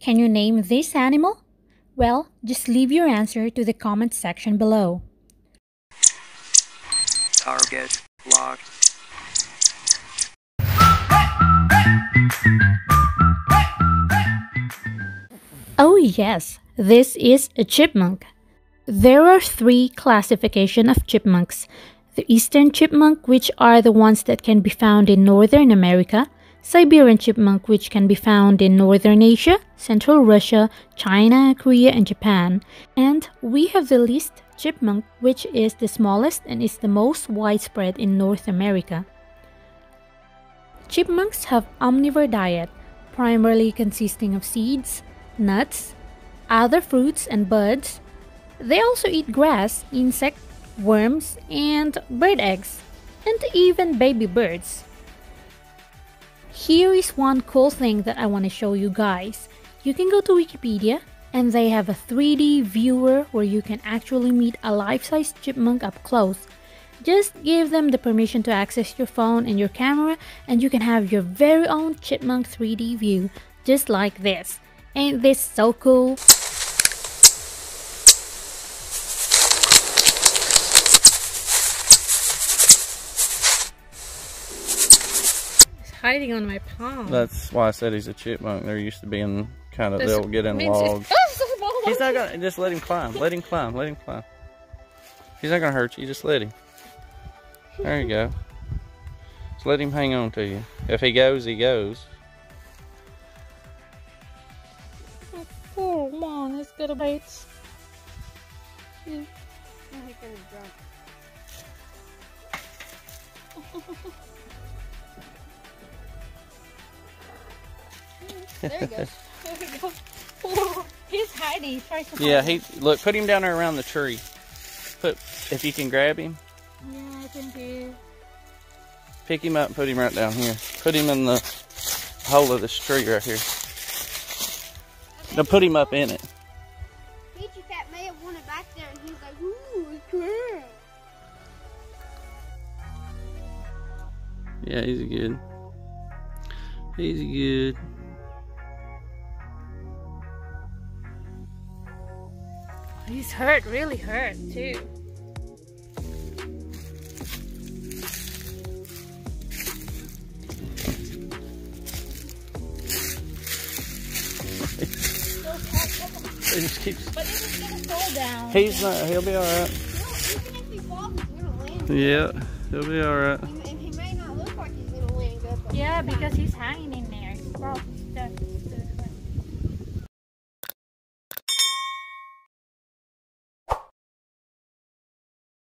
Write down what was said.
Can you name this animal? Well, just leave your answer to the comment section below. Target locked. Oh yes, this is a chipmunk. There are three classifications of chipmunks. The eastern chipmunk, which are the ones that can be found in northern America, Siberian chipmunk, which can be found in northern Asia, central Russia, China, Korea, and Japan. And we have the least chipmunk, which is the smallest and is the most widespread in North America. Chipmunks have omnivore diet, primarily consisting of seeds, nuts, other fruits and buds. They also eat grass, insects, worms, and bird eggs, and even baby birds. Here is one cool thing that I want to show you guys. You can go to Wikipedia and they have a 3D viewer where you can actually meet a life-size chipmunk up close. Just give them the permission to access your phone and your camera and you can have your very own chipmunk 3D view, just like this. Ain't this so cool? Hiding on my palm. That's why I said he's a chipmunk. They're used to being kind of, they'll get in logs. He's not gonna, just let him climb. Let him climb. Let him climb. He's not gonna hurt you. Just let him. There you go. Just let him hang on to you. If he goes, he goes. Oh, come on, let's get a bite. There he goes. There he goes. Oh, he's hiding. Yeah, look, put him down there around the tree. If you can grab him. Yeah, I think he is. Pick him up and put him right down here. Put him in the hole of this tree right here. Now put him up in it. Feature Cat may have wanted back there and he's like, ooh, it's cool. Yeah, he's good. He's good. He's hurt, really hurt too. He just keeps. But this is gonna fall down. He's not. He'll be all right. No, even if he falls, he's gonna land. Yeah, he'll be all right. And he may not look like he's gonna land up. Yeah, because he's hanging in there. Well,